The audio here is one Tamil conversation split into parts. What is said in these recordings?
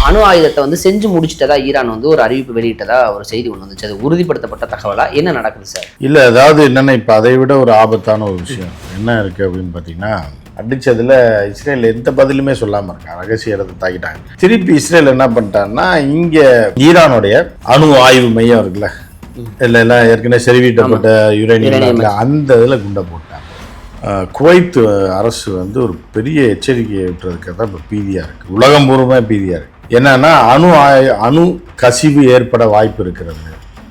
அணு ஆயுதத்தை வந்து செஞ்சு முடிச்சிட்டதா ஈரான் வந்து ஒரு அறிவிப்பு வெளியிட்டதா ஒரு செய்தி ஒன்று வந்துச்சு. அது உறுதிப்படுத்தப்பட்ட தகவலா என்ன நடக்குது சார்? இல்லை, அதாவது என்னென்னா இப்போ அதை விட ஒரு ஆபத்தான ஒரு விஷயம் என்ன இருக்குது அப்படின்னு பார்த்தீங்கன்னா, அடித்ததில் இஸ்ரேல் எந்த பதிலுமே சொல்லாமல் இருக்காங்க. ரகசிய இடத்தை தாக்கிட்டாங்க. திருப்பி இஸ்ரேல் என்ன பண்ணிட்டாங்கன்னா, இங்கே ஈரானுடைய அணு ஆய்வு மையம் இருக்குல்ல, இதில் எல்லாம் ஏற்கனவே செறிவீட்டப்பட்ட யுரேனியம் அந்த இதில் குண்டை போட்டாங்க. குவைத் அரசு வந்து ஒரு பெரிய எச்சரிக்கையை விட்டுறதுக்கு தான் இப்போ பீதியாக இருக்குது. உலகம் பூர்வமாக பீதியாக இருக்குது. என்னன்னா அணு கசிவு ஏற்பட வாய்ப்பு இருக்கிறது,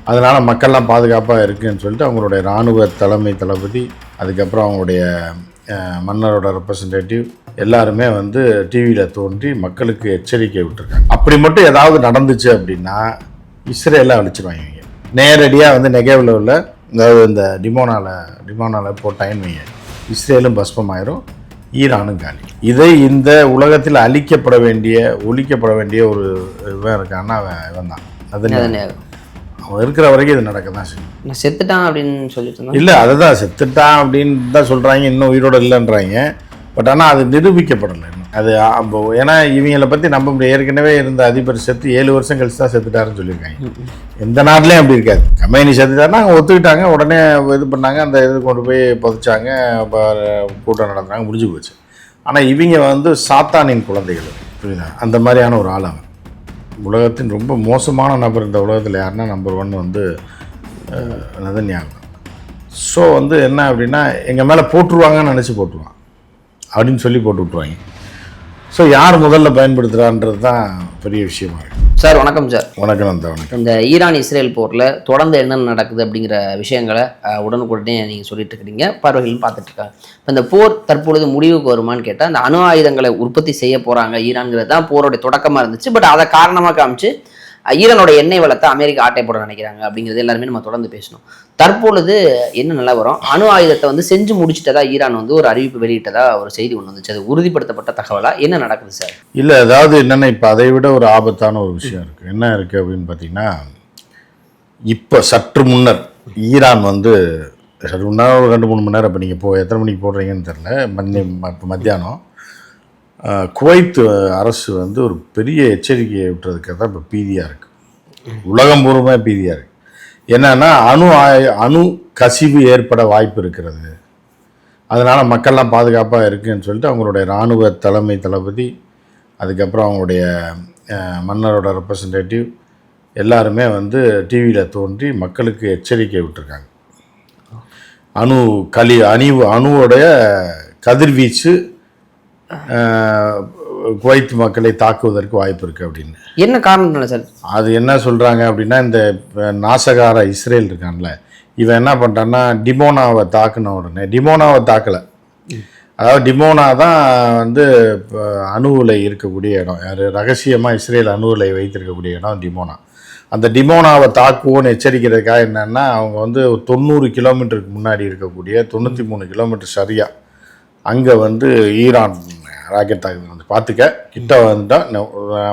அதனால் மக்கள்லாம் பாதுகாப்பாக இருக்குன்னு சொல்லிட்டு அவங்களுடைய இராணுவ தலைமை தளபதி, அதுக்கப்புறம் அவங்களுடைய மன்னரோட ரெப்ரசன்டேட்டிவ் எல்லாருமே வந்து டிவியில் தோன்றி மக்களுக்கு எச்சரிக்கை விட்டுருக்காங்க. அப்படி மட்டும் ஏதாவது நடந்துச்சு அப்படின்னா இஸ்ரேலில் அழிச்சிருவாங்க. இவங்க நேரடியாக வந்து நெகேவில் உள்ள, அதாவது இந்த டிமோனாவில் போட்டாங்கன்னு வைங்க, இஸ்ரேலும் பஸ்பமாயிரும், ஈரானும் காலி. இதை இந்த உலகத்தில் ஒழிக்கப்பட வேண்டிய ஒரு இவன் இருக்கான்னா இவன் தான். அது அவன் இருக்கிற வரைக்கும் இது நடக்க தான் செய்யும். நான் செத்துட்டான் அப்படின்னு சொல்லிட்டு இல்லை, அதை தான் செத்துட்டான் அப்படின்னு தான் சொல்கிறாங்க, இன்னும் உயிரோடு இல்லைன்றாங்க. பட் ஆனால் அது நிரூபிக்கப்படலை இன்னும். அது ஏன்னா இவங்களை பற்றி நம்ப முடியாது. ஏற்கனவே இருந்த அதிபர் செத்து 7 வருஷம் கழிச்சு தான் செத்துட்டாருன்னு சொல்லியிருக்காங்க. எந்த நாட்டிலையும் அப்படி இருக்காது. கமேனி செத்துட்டாருன்னா அவங்க ஒத்துக்கிட்டாங்க, உடனே இது பண்ணாங்க, அந்த இது கொண்டு போய் புதைச்சாங்க, கூட்டம் நடத்துனாங்க, முடிஞ்சு போச்சு. ஆனால் இவங்க வந்து சாத்தானின் குழந்தைகள், புரியுதா? அந்த மாதிரியான ஒரு ஆள் அவன். உலகத்தின் ரொம்ப மோசமான நபர் இந்த உலகத்தில் யாருன்னா நம்பர் 1 வந்து நெதன்யாகு. ஸோ வந்து என்ன அப்படின்னா, எங்கள் மேலே போட்டுருவாங்கன்னு நினச்சி போட்டுருவான் அப்படின்னு சொல்லி போட்டு விட்ருவாங்க. ஸோ யார் முதல்ல பயன்படுத்துகிறான்றது தான் பெரிய விஷயமா இருக்குது. சார் வணக்கம் சார். வணக்கம் நந்தா. வணக்கம். இந்த ஈரான் இஸ்ரேல் போரில் தொடர்ந்து என்னென்ன நடக்குது அப்படிங்கிற விஷயங்களை உடனுக்குடனே நீங்கள் சொல்லிட்டு இருக்கிறீங்க, பார்வைகளும் பார்த்துட்டு இருக்காங்க. இப்போ இந்த போர் தற்பொழுது முடிவுக்கு வருமானு கேட்டால், அந்த அணு ஆயுதங்களை உற்பத்தி செய்ய போகிறாங்க ஈரான்கிறது தான் போரோடைய தொடக்கமாக இருந்துச்சு. பட் அதை காரணமாக காமிச்சு ஈரானோட எண்ணெய் வளத்தை அமெரிக்கா ஆட்டை போட நினைக்கிறாங்க அப்படிங்கிறது எல்லாருமே நம்ம தொடர்ந்து பேசணும். தற்பொழுது என்ன நிலவரம்? அணு ஆயுதத்தை வந்து செஞ்சு முடிச்சிட்டதா ஈரான் வந்து ஒரு அறிவிப்பு வெளியிட்டதா ஒரு செய்தி ஒன்று வந்துச்சு. அது உறுதிப்படுத்தப்பட்ட தகவலா என்ன நடக்குது சார்? இல்லை, அதாவது என்னென்னா இப்போ அதை விட ஒரு ஆபத்தான ஒரு விஷயம் இருக்குது. என்ன இருக்குது அப்படின்னு பார்த்தீங்கன்னா, இப்போ சற்று முன்னர் ஈரான் வந்து சற்று முன்னர் ஒரு 2-3 மணி நேரம், இப்போ நீங்கள் எத்தனை மணிக்கு போடுறீங்கன்னு தெரில, இப்போ மத்தியானம் குவைத் அரசு வந்து ஒரு பெரிய எச்சரிக்கையை விட்டுறதுக்கு தான் இப்போ பீதியாக இருக்குது. உலகம் பூர்வமாக பீதியாக இருக்குது. என்னன்னா அணு கசிவு ஏற்பட வாய்ப்பு இருக்கிறது, அதனால் மக்கள்லாம் பாதுகாப்பாக இருக்குன்னு சொல்லிட்டு அவங்களுடைய இராணுவ தலைமை தளபதி, அதுக்கப்புறம் அவங்களுடைய மன்னரோட ரெப்ரசன்டேட்டிவ் எல்லாருமே வந்து டிவியில் தோன்றி மக்களுக்கு எச்சரிக்கை விட்டுருக்காங்க. அணுவோடைய கதிர்வீச்சு குவைத் மக்களை தாக்குவதற்கு வாய்ப்பு இருக்குது அப்படின்னு. என்ன காரணம் சார்? அது என்ன சொல்கிறாங்க அப்படின்னா, இந்த நாசகார இஸ்ரேல் இருக்கான்ல, இவன் என்ன பண்ணுறான்னா, டிமோனாவை தாக்குன உடனே, டிமோனாவை தாக்கலை, அதாவது டிமோனா தான் வந்து அணு உலை இருக்கக்கூடிய இடம். யார் ரகசியமாக இஸ்ரேல் அணு உலை வைத்திருக்கக்கூடிய இடம் டிமோனா. அந்த டிமோனாவை தாக்குவோன்னு எச்சரிக்கிறதுக்காக என்னென்னா, அவங்க வந்து 90 கிலோமீட்டருக்கு முன்னாடி இருக்கக்கூடிய 93 கிலோமீட்டர் சரியாக அங்கே வந்து ஈரான் ராக்கெட் தாக்குதல் வந்து பார்த்துக்க, கிட்ட வந்துட்டான்,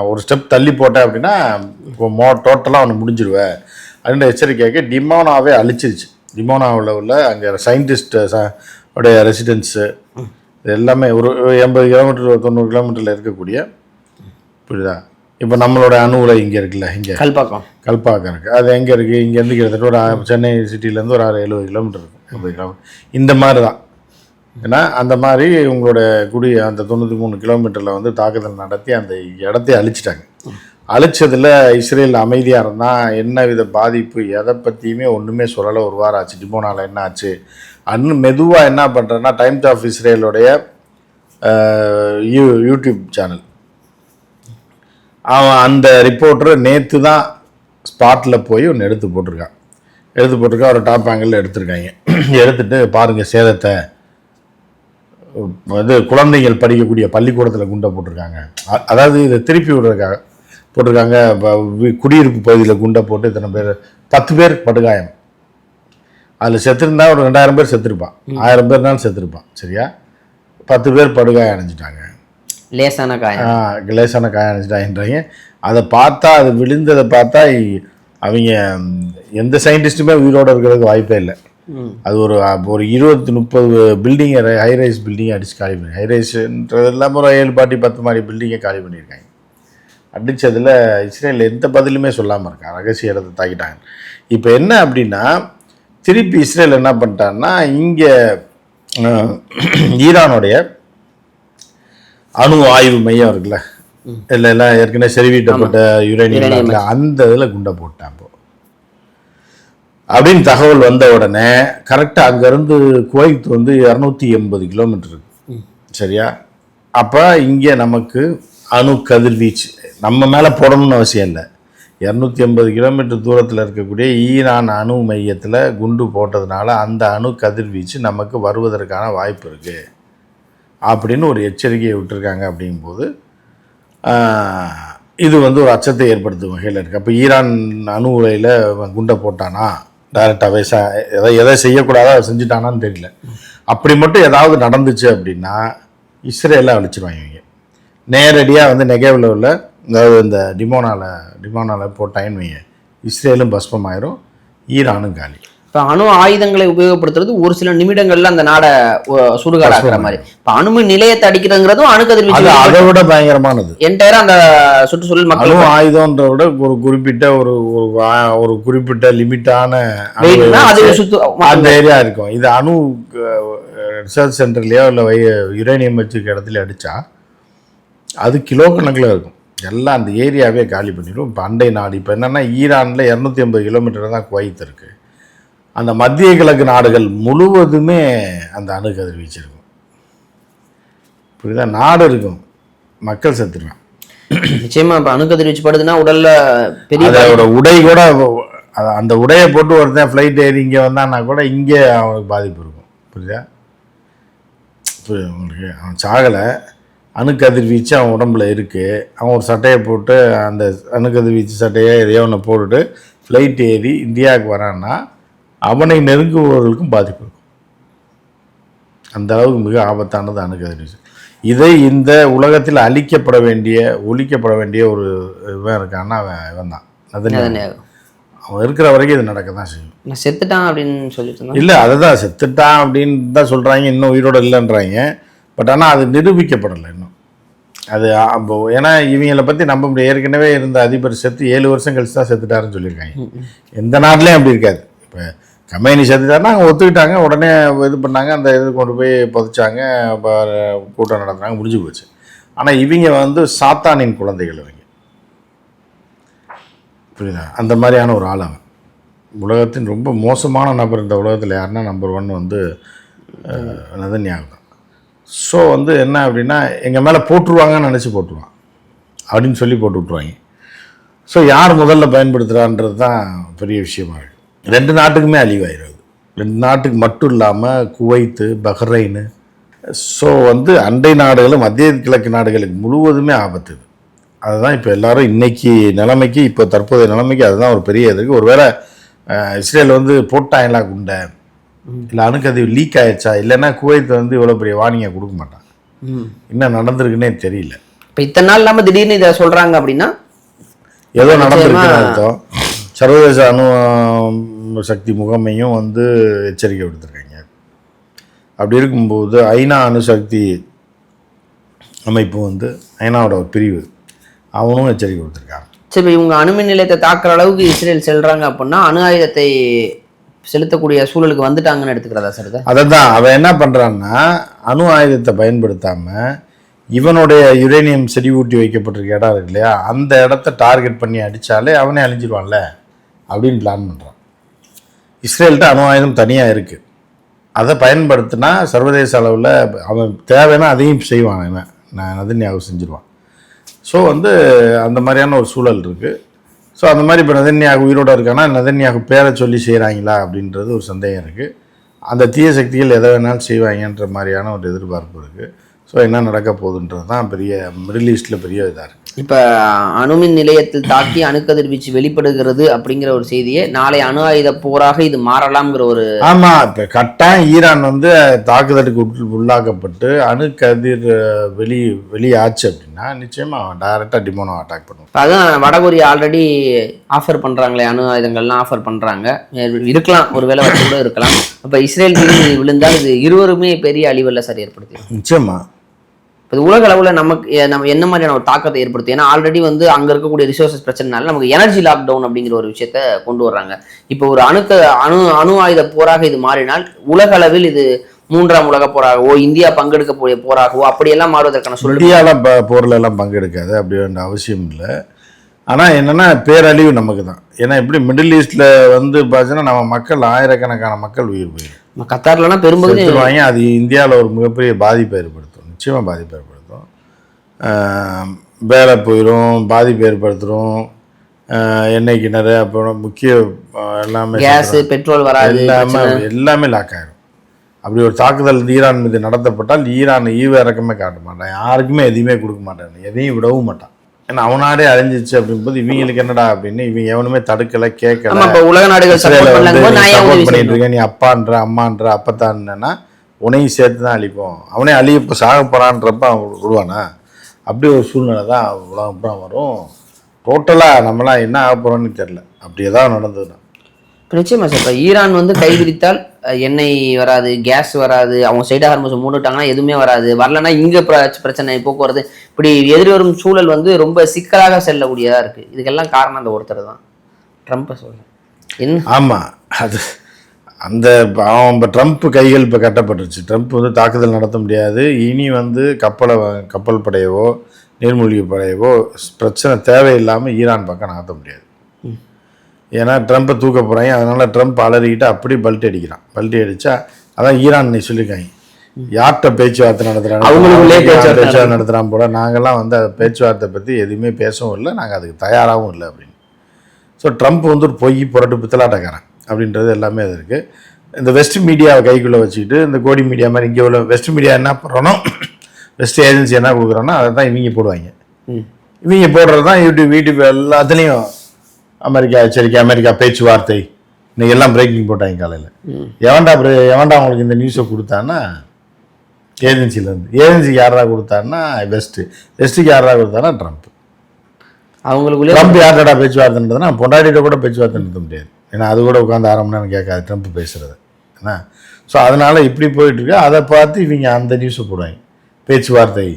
ஒரு ஸ்டெப் தள்ளி போட்டேன் அப்படின்னா டோட்டலாக அவனை முடிஞ்சிடுவேன் அப்படின்ற எச்சரிக்கையாக டிமோனாவே அழிச்சிருச்சு. டிமோனாவில் உள்ள அங்கே சயின்டிஸ்ட் உடைய ரெசிடென்ஸு இது எல்லாமே ஒரு 80 கிலோமீட்டர் 90 கிலோமீட்டரில் இருக்கக்கூடிய, புரியுதா? இப்போ நம்மளோட அணு உலை இங்கே இருக்குல்ல, இங்கே கல்பாக்கம் இருக்குது, அது எங்கே இருக்குது? இங்கேருந்து கிட்டத்தட்ட ஒரு சென்னை சிட்டிலேருந்து ஒரு 70 கிலோமீட்டர் இருக்கும், 80 கிலோமீட்டர் இந்த மாதிரி தான். ஏன்னா அந்த மாதிரி உங்களோட அந்த 93 கிலோமீட்டரில் வந்து தாக்குதல் நடத்தி அந்த இடத்தையே அழிச்சிட்டாங்க. அழிச்சதில் இஸ்ரேல் அமைதியாக இருந்தால் என்ன வித பாதிப்பு எதை பற்றியுமே ஒன்றுமே சொல்லலை. ஒரு வாரம் ஆச்சு. டிமோனாவில் என்ன ஆச்சு அன்னு மெதுவாக என்ன பண்ணுறேன்னா, டைம்ஸ் ஆஃப் இஸ்ரேலுடைய யூடியூப் சேனல், அவன் அந்த ரிப்போர்ட்டர் நேற்று தான் ஸ்பாட்டில் போய் ஒன்று எடுத்து போட்டிருக்கான். ஒரு டாப் ஆங்கிளில் எடுத்திருக்காங்க. எடுத்துகிட்டு பாருங்கள் சேதத்தை, இது குழந்தைகள் படிக்கக்கூடிய பள்ளிக்கூடத்தில் குண்டை போட்டிருக்காங்க. அதாவது இதை திருப்பி விடுறதுக்காக போட்டிருக்காங்க. குடியிருப்பு பகுதியில் குண்டை போட்டு இத்தனை பேர் 10 பேர் படுகாயம். அதில் செத்துருந்தா ஒரு 2000 பேர் செத்துருப்பான், 1000 பேர்னாலும் செத்துருப்பான். சரியா? 10 பேர் படுகாயம் அடைஞ்சிட்டாங்க, லேசான காயம் அடைஞ்சிட்டாங்கன்றாங்க. அதை பார்த்தா, அது விழுந்ததை பார்த்தா அவங்க எந்த சயின்டிஸ்ட்டுமே உயிரோடு இருக்கிறதுக்கு வாய்ப்பே இல்லை. அது ஒரு 20-30 பில்டிங்கை, ஹைரைஸ் பில்டிங்கை அடித்து காலி பண்ணி, ஹைரைஸ்ன்றது இல்லாமல் ஒரு 7 10 மாடி பில்டிங்கை காலி பண்ணியிருக்காங்க. அடித்ததில் இஸ்ரேல் எந்த பதிலுமே சொல்லாமல் இருக்கான், ரகசிய இடத்தை தாக்கிட்டாங்க. இப்போ என்ன அப்படின்னா திருப்பி இஸ்ரேல் என்ன பண்ணிட்டான்னா இங்கே ஈரானுடைய அணு ஆய்வு மையம் இருக்குல்ல, எல்லாம் ஏற்கனவே செறிவீட்டப்பட்ட யுரேனியம் அந்த இதில் குண்டை போட்டான் இப்போ அப்படின்னு தகவல் வந்த உடனே கரெக்டாக அங்கேருந்து குவைத் வந்து 280 கிலோமீட்டர் இருக்கு சரியா. அப்போ இங்கே நமக்கு அணு கதிர்வீச்சு நம்ம மேலே போடணும்னு அவசியம் இல்லை. 280 கிலோமீட்டர் தூரத்தில் இருக்கக்கூடிய ஈரான் அணு மையத்தில் குண்டு போட்டதுனால அந்த அணு கதிர்வீச்சு நமக்கு வருவதற்கான வாய்ப்பு இருக்குது அப்படின்னு ஒரு எச்சரிக்கையை விட்டுருக்காங்க. அப்படிங்கும்போது இது வந்து ஒரு அச்சத்தை ஏற்படுத்தும் வகையில் இருக்குது. அப்போ ஈரான் அணு உலையில் குண்டை போட்டானா டைரெக்டாகவே எதை செய்யக்கூடாதோ அதை செஞ்சுட்டானான்னு தெரியல. அப்படி மட்டும் ஏதாவது நடந்துச்சு அப்படின்னா இஸ்ரேலில் அழிச்சிருவாங்க. இவங்க நேரடியாக வந்து நெகேவில் உள்ள அதாவது இந்த டிமோனாவில் போட்டாயின்னு வைங்க, இஸ்ரேலும் பஸ்பமாயிரும், ஈரானும் காலி. இப்போ அணு ஆயுதங்களை உபயோகப்படுத்துறது ஒரு சில நிமிடங்கள்ல அந்த நாடை சுடுகாடாக்குற மாதிரி. இப்போ அணுமின் நிலையத்தை அடிக்கிறதுங்கிறதும் அணு கதிர்வீச்சு அதை விட பயங்கரமானது. என்டையரா அந்த சுற்றுச்சூழல் மக்கள் அணு ஆயுதம்ன்ற விட ஒரு குறிப்பிட்ட ஒரு குறிப்பிட்ட லிமிட்டான அந்த ஏரியா இருக்கும். இது அணு ரிசர்ச் சென்டர்லையோ இல்லை யுரேனியம் வச்சுருக்க இடத்துல அடித்தா அது கிலோ கணக்கில் இருக்கும். எல்லாம் அந்த ஏரியாவே காலி பண்ணிடும். இப்போ அண்டை நாடு இப்போ என்னென்னா ஈரானில் 280 கிலோமீட்டர் தான் குவைத் இருக்குது. அந்த மத்திய கிழக்கு நாடுகள் முழுவதுமே அந்த அணு கதிர்வீச்சு இருக்கும். புரியுதா? நாடு இருக்கும், மக்கள் செத்துருவான். நிச்சயமா இப்போ அணு கதிர்வீச்சு படுதுன்னா உடல்ல பெரிய அதோட உடை கூட அந்த உடையை போட்டு ஒருத்தன் ஃப்ளைட் ஏறி இங்கே வந்தான்னா கூட இங்கே அவனுக்கு பாதிப்பு இருக்கும். புரியுதா? உங்களுக்கு அவன் சாகலை, அணுக்கதிர்வீச்சு அவன் உடம்புல இருக்குது. அவன் ஒரு சட்டையை போட்டு அந்த அணுக்கதிர்வீச்சு சட்டையை எதையோ ஒன்று போட்டுட்டு ஃப்ளைட் ஏறி இந்தியாவுக்கு வரான்னா அவனை நெருங்குபவர்களுக்கும் பாதிப்பு இருக்கும். அந்த அளவுக்கு மிக ஆபத்தானது அணுக்கதிர்வீச்சு. இதை இந்த உலகத்தில் ஒழிக்கப்பட வேண்டிய ஒரு இவன் இருக்கான்னா இவன் தான். அவன் இருக்கிற வரைக்கும் இது நடக்க தான் செய்யும். நான் செத்துட்டான் அப்படின்னு சொல்லிட்டு இல்லை, அதை தான் செத்துட்டான் அப்படின்னு தான் சொல்கிறாங்க, இன்னும் உயிரோடு இல்லைன்றாங்க. பட் ஆனால் அது நிரூபிக்கப்படலை இன்னும். அது ஏன்னா இவங்களை பற்றி நம்ப முடியாது. ஏற்கனவே இருந்த அதிபர் செத்து 7 வருஷம் கழிச்சு தான் செத்துட்டாருன்னு சொல்லியிருக்காங்க. எந்த நாட்டிலையும் அப்படி இருக்காது. இப்போ கம்பெனி செத்துட்டாருன்னா அவங்க ஒத்துக்கிட்டாங்க, உடனே இது பண்ணாங்க, அந்த இது கொண்டு போய் புதைச்சாங்க, கூட்டம் நடத்துனாங்க, முடிஞ்சு போச்சு. ஆனால் இவங்க வந்து சாத்தானின் குழந்தைகள் இவங்க. புரியுதா? அந்த மாதிரியான ஒரு ஆள் அவன். உலகத்தின் ரொம்ப மோசமான நபர் இந்த உலகத்தில் யாருன்னா நம்பர் 1 வந்து நெதன்யாகு தான். ஸோ வந்து என்ன அப்படின்னா எங்கள் மேலே போட்டுருவாங்கன்னு நினச்சி போட்டுருவான் அப்படின்னு சொல்லி போட்டு விட்ருவாங்க. ஸோ யார் முதல்ல பயன்படுத்துகிறான்றது தான் பெரிய விஷயமா இருக்குது. 2 நாட்டுக்குமே அழிவாயிடுது. 2 நாட்டுக்கு மட்டும் இல்லாமல் குவைத்து, பஹ்ரைனு, ஸோ வந்து அண்டை நாடுகளும் மத்திய கிழக்கு நாடுகளுக்கு முழுவதுமே ஆபத்து. இது அதுதான் இப்போ எல்லோரும் இன்றைக்கி நிலைமைக்கு, இப்போ தற்போதைய நிலைமைக்கு அதுதான் ஒரு பெரிய இதுக்கு. ஒருவேளை இஸ்ரேல் வந்து போட்டாங்களா குண்டை, இல்லை அணுக்கதி லீக் ஆயிடுச்சா, இல்லைன்னா குவைத் வந்து இவ்வளோ பெரிய வார்னிங்கை கொடுக்க மாட்டாங்க. என்ன நடந்திருக்குன்னே தெரியல. இப்போ இத்தனை நாள் இல்லாமல் திடீர்னு இதை சொல்கிறாங்க அப்படின்னா ஏதோ நடந்திருக்குன்னு அர்த்தம். சர்வதேச அணு சக்தி முகமையும் வந்து எச்சரிக்கை விடுத்திருக்காங்க. அப்படி இருக்கும்போது ஐநா அணுசக்தி அமைப்பு வந்து ஐநாவோட ஒரு பிரிவு, அவனும் எச்சரிக்கை கொடுத்துருக்காங்க. சரி, இவங்க அணுமின் நிலையத்தை தாக்குற அளவுக்கு இஸ்ரேல் செல்றாங்க அப்படின்னா அணு ஆயுதத்தை செலுத்தக்கூடிய சூழலுக்கு வந்துட்டாங்கன்னு எடுத்துக்கிறதா சார்? அதை தான் அவன் என்ன பண்ணுறான்னா அணு ஆயுதத்தை பயன்படுத்தாமல் இவனுடைய யுரேனியம் செறிவூட்டி வைக்கப்பட்டிருக்க இடம் இருக்கு இல்லையா, அந்த இடத்த டார்கெட் பண்ணி அடித்தாலே அவனே அழிஞ்சிருவான்ல அப்படின்னு பிளான் பண்ணுறான். இஸ்ரேல்கிட்ட அணு ஆயுதம் தனியாக இருக்குது, அதை பயன்படுத்தினா சர்வதேச அளவில் அவன் தேவைன்னா அதையும் செய்வான். அவன் நெதன்யாகு செஞ்சிருவான். ஸோ வந்து அந்த மாதிரியான ஒரு சூழல் இருக்குது. ஸோ அந்த மாதிரி இப்போ நெதன்யாகு உயிரோடு இருக்கான்னா நெதன்யாகு பேரை சொல்லி செய்கிறாங்களா அப்படின்றது ஒரு சந்தேகம் இருக்குது. அந்த தீய சக்திகள் எதை வேணாலும் செய்வாங்கன்ற மாதிரியான ஒரு எதிர்பார்ப்பு இருக்குது. ஸோ என்ன நடக்க போகுதுன்றது தான் பெரிய மிடில் ஈஸ்டில் பெரிய இதாக இருக்குது. இப்போ அணுமின் நிலையத்தில் தாக்கி அணுக்கதிர்வீச்சு வெளிப்படுகிறது அப்படிங்கிற ஒரு செய்தியை நாளை அணு ஆயுத போராக இது மாறலாம்ங்கிற ஒரு ஆமாம். இப்போ கட்டாயம் ஈரான் வந்து தாக்குதலுக்கு உள்ளாக்கப்பட்டு அணுக்கதிர் வெளியாச்சு அப்படின்னா நிச்சயமாக அவன் டைரெக்டாக டிமோனோ அட்டாக் பண்ணுவான். அதான் வடகொரியா ஆல்ரெடி ஆஃபர் பண்ணுறாங்களே, அணு ஆயுதங்கள்லாம் ஆஃபர் பண்ணுறாங்க. இருக்கலாம், ஒரு வேளை வச்சு கூட இருக்கலாம். அப்போ இஸ்ரேல் விழுந்தால் இது இருவருமே பெரிய அழிவல்ல சார் ஏற்படுத்தி. நிச்சயமாக இப்போ உலக அளவில் நம்ம என்ன மாதிரியான ஒரு தாக்கத்தை ஏற்படுத்தும்? ஏன்னா ஆல்ரெடி வந்து அங்கே இருக்கக்கூடிய ரிசோர்ஸஸ் பிரச்சனைனால நமக்கு எனர்ஜி லாக்டவுன் அப்படிங்கிற ஒரு விஷயத்த கொண்டு வர்றாங்க. இப்போ ஒரு அணு ஆயுத போராக இது மாறினால் உலக அளவில் இது 3ஆம் உலக போராகவோ இந்தியா பங்கெடுக்கக்கூடிய போராகவோ அப்படியெல்லாம் மாறுவதற்கான சூழல். இந்தியாவில் போரில் எல்லாம் பங்கெடுக்காது, அப்படி வேண்ட அவசியம் இல்லை. ஆனால் என்னென்னா பேரழிவு நமக்கு தான். ஏன்னா இப்படி மிடில் ஈஸ்டில் வந்து பார்த்தீங்கன்னா நம்ம மக்கள் ஆயிரக்கணக்கான மக்கள் உயிர் போயிடும். கத்தார்லாம் பெரும்பகுதி வாங்கி அது இந்தியாவில் ஒரு மிகப்பெரிய பாதிப்பை ஏற்படுத்தும், நிச்சயமாக பாதிப்பை ஏற்படுத்தும். வேலை போயிடும், பாதிப்பு ஏற்படுத்தும். எண்ணெய் கிணறு அப்புறம் முக்கிய எல்லாமே கேஸ் பெட்ரோல் வராது, எல்லாமே லாக் ஆகிடும். அப்படி ஒரு தாக்குதல் ஈரான் மீது நடத்தப்பட்டால் ஈரான் ஈவ இறக்கமே காட்ட மாட்டான், யாருக்குமே எதையுமே கொடுக்க மாட்டான், எதையும் விடவும் மாட்டான். ஏன்னா அவனாடே அழிஞ்சிச்சு அப்படிங்கும்போது இவங்களுக்கு என்னடா அப்படின்னு இவங்க எவனுமே தடுக்கலை, கேட்கல. உலக நாடுகள் சப்போர்ட் பண்ணிட்டு இருக்க, நீ அப்பான்ற அம்மான்ற அப்பத்தான்னா உனையும் சேர்த்து தான் அழிப்போம், அவனே அழியப்போ சாக போகிறான்றப்ப அவன் விடுவானா? அப்படி ஒரு சூழ்நிலை தான் உலகம் பூரா வரும். டோட்டலாக நம்மளாம் என்ன ஆக போகிறோன்னு தெரில, அப்படியே தான் நடந்ததுன்னா. நிச்சயமா சார். இப்போ ஈரான் வந்து கைவிரித்தால் எண்ணெய் வராது, கேஸ் வராது, அவங்க சைடாக ஹார்மஸ் மூடிட்டாங்கன்னா எதுவுமே வராது, வரலன்னா இங்கே பிரச்சனை போக்குவரத்து, இப்படி எதிர்வரும் சூழல் வந்து ரொம்ப சிக்கலாக செல்லக்கூடியதாக இருக்குது. இதுக்கெல்லாம் காரணம் அந்த ஒருத்தர் தான், ட்ரம்ப்பை சொல்ல என்ன. ஆமாம், அது அந்த அவன் இப்போ ட்ரம்ப் கைகள் இப்போ கட்டப்பட்டுருச்சு. ட்ரம்ப் வந்து தாக்குதல் நடத்த முடியாது. இனி வந்து கப்பல் படையவோ நீர்மூழ்கி படையவோ பிரச்சனை தேவையில்லாமல் ஈரான் பக்கம் நகர்த்த முடியாது. ஏன்னா ட்ரம்ப்பை தூக்க போகிறாங்க. அதனால் ட்ரம்ப் அலறிக்கிட்டு அப்படி பல்ட்டி அடிக்கிறான். பல்ட்டி அடித்தா அதான் ஈரான் சொல்லியிருக்காங்க, யார்கிட்ட பேச்சுவார்த்தை நடத்துகிறாங்க, அவங்களுக்குள்ளே பேச்சுவார்த்தை நடத்துகிறான் போல. நாங்கள்லாம் வந்து அதை பேச்சுவார்த்தை பற்றி எதுவுமே பேசவும் இல்லை, நாங்கள் அதுக்கு தயாராகவும் இல்லை அப்படின்னு. ஸோ ட்ரம்ப் வந்து ஒரு பொய் புரட்டு பித்தலாட்டக்காரன் அப்படின்றது எல்லாமே அது இருக்குது. இந்த வெஸ்ட் மீடியாவை கைக்குள்ளே வச்சுக்கிட்டு இந்த கோடி மீடியா மாதிரி இங்கே உள்ள வெஸ்ட் மீடியா என்ன பண்ணுறோன்னா, வெஸ்ட் ஏஜென்சி என்ன கொடுக்குறோன்னா அதை தான் இவங்க போடுவாங்க. இவங்க போடுறது தான் யூடியூப் எல்லாத்துலேயும் அமெரிக்கா எச்சரிக்கை, அமெரிக்கா பேச்சுவார்த்தை, இன்னைக்கு எல்லாம் பிரேக்கிங் போட்டாங்க காலையில். எவன்டா அவங்களுக்கு இந்த நியூஸை கொடுத்தான்னா ஏஜென்சிலேருந்து. ஏஜென்சிக்கு யாரா கொடுத்தாருன்னா வெஸ்ட்டுக்கு யாரா கொடுத்தாருன்னா ட்ரம்ப். அவங்களுக்குள்ளே ட்ரம்ப் யார்டா பேச்சுவார்த்தைன்றதுனா பொண்டாட்டிகிட்ட கூட பேச்சுவார்த்தை நடத்த முடியாது. ஏன்னா அது கூட உட்காந்து 1/2 மணி நேரம் கேட்காது ட்ரம்ப் பேசுகிறது. ஏன்னா ஸோ அதனால் இப்படி போயிட்டுருக்கு. அதை பார்த்து இவங்க அந்த நியூஸை போடுவாங்க, பேச்சுவார்த்தை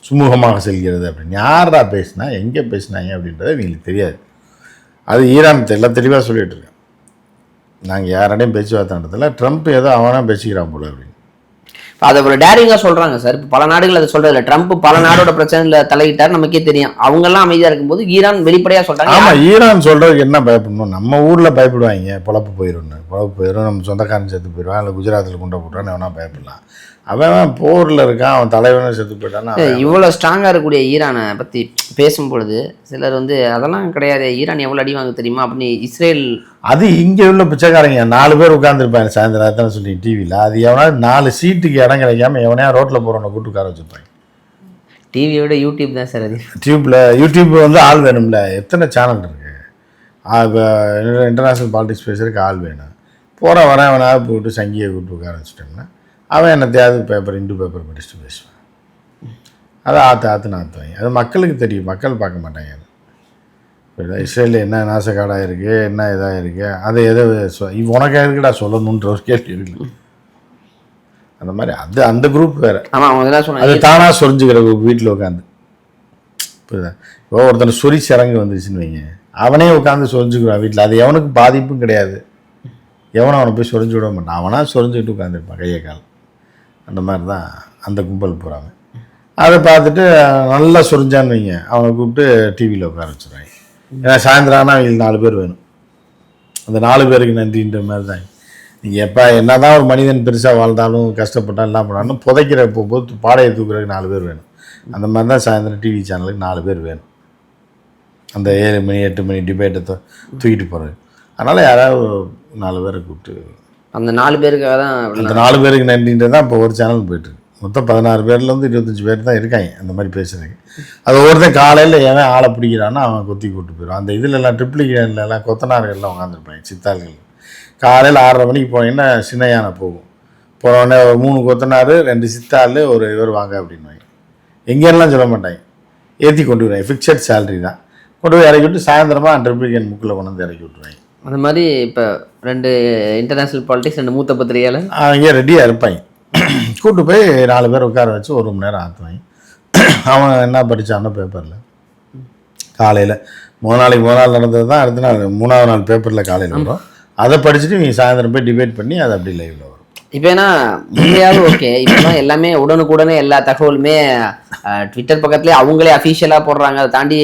சுமூகமாக செல்கிறது அப்படின்னு. யாரா பேசினா எங்கே பேசினாங்க அப்படின்றது இவங்களுக்கு தெரியாது. அது ஈரான் எல்லாம் தெளிவாக சொல்லிகிட்டு இருக்கேன், நாங்கள் யாரோடையும் பேச்சுவார்த்தை நடத்தல, ட்ரம்ப் ஏதோ அவனா பேசிக்கிறான் போல அப்படின்னு. அதை ஒரு டேரிங்காக சொல்கிறாங்க சார். இப்போ பல நாடுகள் அதை சொல்கிறது இல்லை, ட்ரம்ப் பல நாடோட பிரச்சனையில் தலையிட்டார், நமக்கே தெரியும். அவங்கெல்லாம் அமைதியாக இருக்கும்போது ஈரான் வெளிப்படையாக சொல்கிறாங்க. ஆமாம், ஈரான் சொல்கிறதுக்கு என்ன பயப்படணும்? நம்ம ஊரில் பயப்படுவாங்க, பொழப்பு போயிடும், நம்ம சொந்தக்காரன் செத்து போயிடுவான், இல்லை குஜராத்தில் கொண்டு போட்டான்னு எவனா பயப்படலாம். அவன் போரில் இருக்கான், அவன் தலைவனும் செத்து போயிட்டான்னா. இவ்வளோ ஸ்ட்ராங்காக இருக்கக்கூடிய ஈரானை பற்றி பேசும்பொழுது சிலர் வந்து அதெல்லாம் கிடையாது, ஈரான் எவ்வளோ அடி வாங்க தெரியுமா அப்படின்னு இஸ்ரேல். அது இங்கே உள்ள பிச்சைக்காரங்க 4 பேர் உட்காந்துருப்பாங்க சாயந்தரம் எத்தனை சொல்லி டிவியில். அது எவனா 4 சீட்டுக்கு இடம் கிடைக்காம எவனையா ரோட்டில் போகிறவனை கூட்டு உட்கார வச்சுருப்பாங்க. டிவியை விட யூடியூப் தான் சார். அது யூடியூப் வந்து ஆள் வேணும்ல, எத்தனை சேனல் இருக்குது. இன்டர்நேஷ்னல் பாலிடிக்ஸ் பேசுறதுக்கு ஆள் வேணும். போகிற வரேன் அவனாவது போட்டு சங்கியை கூப்பிட்டு உட்கார வச்சுட்டோம்னா அவன் என்னத்தையாவது இந்து பேப்பர் படிச்சுட்டு பேசுவான். அதை ஆற்றுன்னு ஆற்றுவாங்க. அது மக்களுக்கு தெரியும், மக்கள் பார்க்க மாட்டாங்க. அது இஸ்ரேலில் என்ன நாசக்காடாக இருக்குது, என்ன இதாக இருக்குது, அதை எதை உனக்கு இருக்குடா சொல்லணுன்ற ஒரு கேள்வி இருக்குது. அந்த மாதிரி அந்த குரூப் வேறு. அது தானாக சொரிஞ்சுக்கிற குரூப் வீட்டில் உட்காந்து. புரியுதா? இப்போ ஒருத்தர் சொரிச்சு இறங்கி வந்துருச்சுன்னு வைங்க, அவனே உட்காந்து சொரிஞ்சுக்கிறான் வீட்டில். அது எவனுக்கு பாதிப்பும் கிடையாது, எவனும் அவனை போய் சொரிஞ்சு விட மாட்டான், அவனாக சொரிஞ்சுக்கிட்டு உட்காந்துருப்பான் கையை கால். அந்த மாதிரி தான் அந்த கும்பல் போகிறாங்க. அதை பார்த்துட்டு நல்லா சொரிஞ்சான்னு வைங்க, அவனை கூப்பிட்டு டிவியில் உட்கார வச்சுருவாங்க. ஏன்னா சாயந்தரம் ஆனால் அவங்களுக்கு 4 பேர் வேணும். அந்த 4 பேருக்கு நன்றின்ற மாதிரி தான். நீங்கள் எப்போ என்ன தான் ஒரு மனிதன் பெருசாக வாழ்ந்தாலும் கஷ்டப்பட்டாலும் எல்லாம் பண்ணாலும் புதைக்கிற போகும்போது பாடையை தூக்குறதுக்கு 4 பேர் வேணும். அந்த மாதிரி தான் சாயந்தரம் டிவி சேனலுக்கு 4 பேர் வேணும். அந்த 7 மணி 8 மணி டிபேட்டை தூக்கிட்டு போகிறது. அதனால் யாராவது 4 பேரை கூப்பிட்டு அந்த 4 பேருக்காக தான். அந்த 4 பேருக்கு நன்றின்றது தான் இப்போ ஒரு சேனல் போய்ட்டுருக்கு. மொத்தம் 16 பேர்லேருந்து 25 பேர் தான் இருக்காங்க அந்த மாதிரி பேசுகிறதுக்கு. அது ஒருத்தன் காலையில் ஏன் ஆளை பிடிக்கிறான்னா அவன் கொத்தி கூப்பிட்டு போயிடும். அந்த இதிலெல்லாம் ட்ரிப்ளிகேன்லாம் கொத்தனார்கள்லாம் உட்காந்துருப்பாங்க, சித்தாள்கள். காலையில் 6:30 மணிக்கு போனீங்கன்னா சின்ன யானை போகும். போனோடனே ஒரு 3 கொத்தனார் 2 சித்தாள் ஒரு இவர் வாங்க அப்படின்வாங்க. எங்கேலாம் சொல்ல மாட்டாங்க, ஏற்றி கொண்டு வருவாங்க. ஃபிக்ஸட் சேலரி தான். கொண்டு போய் இறக்கி விட்டு சாயந்தரமாக ட்ரிப்ளிகேன் முக்கில் கொண்டு வந்து இறக்கி விட்டுருவாங்க. அந்த மாதிரி இப்போ 2 இன்டர்நேஷ்னல் பாலிடிக்ஸ் 2 மூத்த பத்திரிகையாளர் அவங்க ரெடியாக இருப்பாங்க. கூட்டு போய் 4 பேர் உட்கார வச்சு 1 மணி நேரம் ஆற்றுவாங்க. அவன் என்ன படித்தானோ பேப்பரில் காலையில் முதல் நாள் நடந்தது தான் அடுத்த நாள் 3ஆவது நாள் பேப்பரில் காலையில் வரும். அதை படிச்சுட்டு நீங்கள் சாயந்தரம் போய் டிபேட் பண்ணி அது அப்படி லைவில் வரும். இப்போ ஏன்னா முன்னையாவது ஓகே, இப்போதான் எல்லாமே உடனுக்குடனே எல்லா தகவலுமே ட்விட்டர் பக்கத்துலேயே அவங்களே அஃபீஷியலாக போடுறாங்க. அதை தாண்டி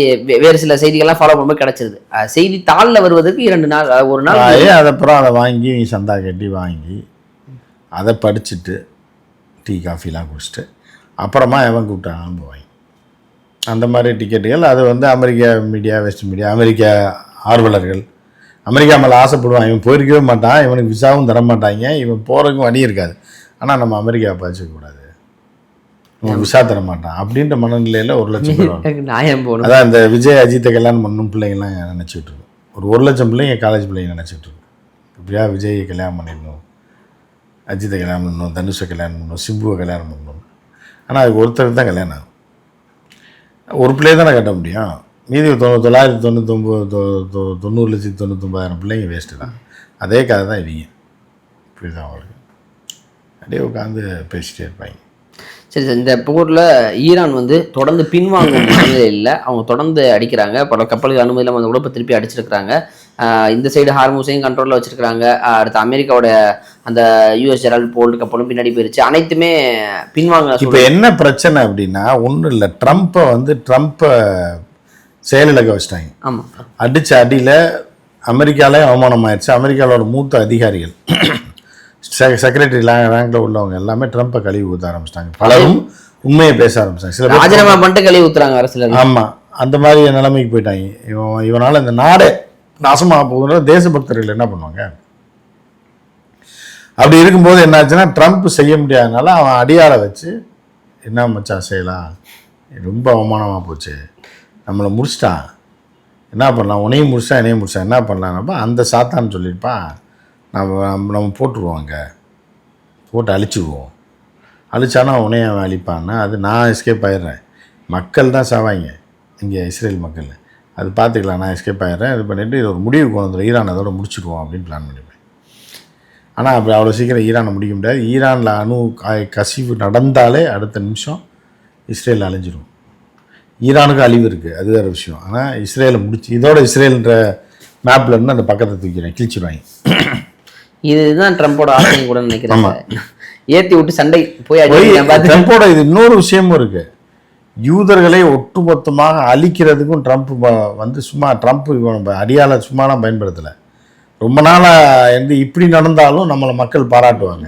வேறு சில செய்திகள்லாம் ஃபாலோ பண்ணும்போது கிடச்சிருது. செய்தித்தாளில் வருவதற்கு 2 நாள் 1 நாள் அதுக்கப்புறம் அதை வாங்கி சந்தா கட்டி வாங்கி அதை படிச்சுட்டு டீ காஃபிலாம் குடிச்சிட்டு அப்புறமா எவன் கூப்பிட்டாங்கன்னு போவாங்க. அந்த மாதிரி டிக்கெட்டுகள் அது வந்து America media, west media, America ஆர்வலர்கள் அமெரிக்கா மேலே ஆசைப்படுவான். இவன் போயிருக்கவே மாட்டான், இவனுக்கு விசாவும் தர மாட்டாங்க, இவன் போகிறதுக்கும் வழி இருக்காது. ஆனால் நம்ம அமெரிக்காவை படிச்சிக்கக்கூடாது, இவன் விசா தர மாட்டான் அப்படின்ற மனநிலையில் 1 லட்சம் பேர் நியாயம் போகணும். அதான் இந்த விஜய் அஜித்தை கல்யாணம் பண்ணணும் பிள்ளைங்கள்லாம் நினச்சிட்டு இருக்கும். ஒரு 1 லட்சம் பிள்ளைங்க காலேஜ் பிள்ளைங்க நினச்சிட்டு இருக்கும். இப்படியா விஜயை கல்யாணம் பண்ணிடணும், அஜித்தை கல்யாணம் பண்ணணும், தனுஷை கல்யாணம் பண்ணணும், சிம்புவை கல்யாணம் பண்ணணும். ஆனால் அதுக்கு ஒருத்தருக்கு தான் கல்யாணம் ஆகும். ஒரு பிள்ளையை தானே கட்ட முடியும். மீதி 999,90,99,000 பிள்ளைங்க வேஸ்ட்டு தான். அதே கதை தான் இவங்க. இப்படி தான் அவருக்கு அப்படியே உட்காந்து பேசிகிட்டே இருப்பாங்க. சரி சார், இந்த போரில் ஈரான் வந்து தொடர்ந்து பின்வாங்கும் இல்லை, அவங்க தொடர்ந்து அடிக்கிறாங்க. பல கப்பலுக்கு அனுமதி இல்லாமல் அந்த உடம்பை திருப்பி அடிச்சிருக்கிறாங்க. இந்த சைடு ஹார்மூஸையும் கண்ட்ரோலில் வச்சுருக்கிறாங்க. அடுத்து அமெரிக்காவோட அந்த யூஎஸ் ஜெரால்ட் போல்டு கப்பலும் பின்னாடி போயிருச்சு. அனைத்துமே பின்வாங்க. இப்போ என்ன பிரச்சனை அப்படின்னா ஒன்றும் இல்லை, ட்ரம்ப்பை செயலிழக்க வச்சிட்டாங்க. ஆமாம், அடித்த அடியில் அமெரிக்காலே அவமானம் ஆயிடுச்சு. அமெரிக்காவோட மூத்த அதிகாரிகள் செக்ரட்டரி ரேங்கில் உள்ளவங்க எல்லாமே ட்ரம்ப்பை கழுவி ஊற்ற ஆரம்பிச்சிட்டாங்க. பலரும் உண்மையை பேச ஆரம்பிச்சிட்டாங்க. சில பேர் ராஜினாமா பண்ணிட்டு கழுவி ஊற்றுறாங்க அரசியல். ஆமாம், அந்த மாதிரி நிலைமைக்கு போயிட்டாங்க. இவனால் இந்த நாடே நாசமாக போகுதுன்னா தேசபக்தர்கள் என்ன பண்ணுவாங்க? அப்படி இருக்கும்போது என்னாச்சுன்னா ட்ரம்ப் செய்ய முடியாதனால அவன் அடியாளை வச்சு என்ன மச்சான் செய்யலாம், ரொம்ப அவமானமாக போச்சு, நம்மளை முடிச்சிட்டான், என்ன பண்ணலாம், உன்னையும் முடிச்சா என்னையும் முடிச்சா என்ன பண்ணலாம்ப்பா, அந்த சாத்தான்னு சொல்லியிருப்பான், நம்ம போட்டுருவோம், அங்கே போட்டு அழிச்சிடுவோம், அழிச்சானா உன்னையும் அவன் அழிப்பான்னா அது நான் எஸ்கேப் ஆயிடுறேன், மக்கள் தான் சாவாங்க இங்கே இஸ்ரேல் மக்கள், அது பார்த்துக்கலாம், நான் எஸ்கேப் ஆயிடுறேன், இது பண்ணிவிட்டு இது ஒரு முடிவு கொண்டு வந்துடும், ஈரான் அதோட முடிச்சுடுவோம் அப்படின்னு பிளான் பண்ணிப்பேன். ஆனால் அப்படி அவ்வளோ சீக்கிரம் ஈரானை முடிக்க முடியாது. ஈரானில் அணு கசிவு நடந்தாலே அடுத்த நிமிஷம் இஸ்ரேல் அழிஞ்சிடும். ஈரானுக்கு அழிவு இருக்குது, அது வேறு விஷயம். ஆனால் இஸ்ரேலை முடிச்சு இதோட இஸ்ரேல்ன்ற மேப்பில் இருந்து அந்த பக்கத்தை தூக்கிறேன், கிழிச்சிடுவாங்க. இதுதான் ட்ரம்போட ஆசை கூட நினைக்கிறேன். ஏற்றி விட்டு சண்டை போய் ட்ரம்போட இது இன்னொரு விஷயமும் இருக்குது. யூதர்களை ஒட்டுமொத்தமாக அழிக்கிறதுக்கும் ட்ரம்ப் வந்து சும்மா ட்ரம்ப் அடியால் சும்மாலாம் பயன்படுத்தலை. ரொம்ப நாளாக இப்படி நடந்தாலும் நம்மளை மக்கள் பாராட்டுவாங்க,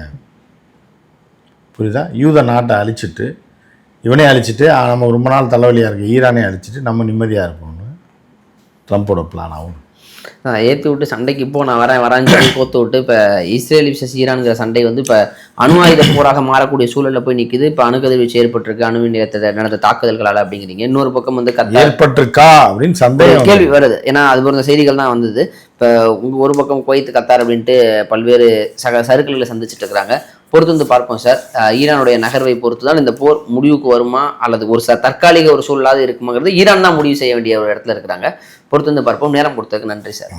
புரியுதா? யூத நாட்டை அழிச்சிட்டு இவனே அழிச்சிட்டு நம்ம ரொம்ப நாள் தலைவலியாக இருக்குது, ஈரானே அழிச்சிட்டு நம்ம நிம்மதியாக இருப்போம்னு ட்ரம்ப்போட பிளான் ஆகும். ஏற்றி விட்டு சண்டைக்கு இப்போ நான் வரான்னு சொல்லி கோத்து விட்டு இப்போ இஸ்ரேல் விசஸ் ஈரான்கிற சண்டை வந்து இப்போ அணு ஆயுத போராக மாறக்கூடிய சூழலில் போய் நிற்குது. இப்போ அணுக்கதிர்வீச்சு ஏற்பட்டிருக்கு அணு நிலையத்தை நடந்த தாக்குதல்களால் அப்படிங்கிறீங்க. இன்னொரு பக்கம் வந்து ஏற்பட்டிருக்கா அப்படின்னு சந்தேகம் கேள்வி வருது. ஏன்னா அது போன்ற செய்திகள் தான் வந்தது. இப்போ ஒரு பக்கம் குவைத் கத்தார் அப்படின்ட்டு பல்வேறு சறுக்கல்களை சந்திச்சுட்டு இருக்கிறாங்க. பொறுத்து வந்து பார்ப்போம் சார். ஈரானுடைய நகர்வை பொறுத்து தான் இந்த போர் முடிவுக்கு வருமா அல்லது ஒரு தற்காலிக ஒரு சூழலாவது இருக்குமாங்கிறது ஈரான் தான் முடிவு செய்ய வேண்டிய ஒரு இடத்துல இருக்கிறாங்க. பொறுத்து வந்து பார்ப்போம். நேரம் கொடுத்ததுக்கு நன்றி சார்.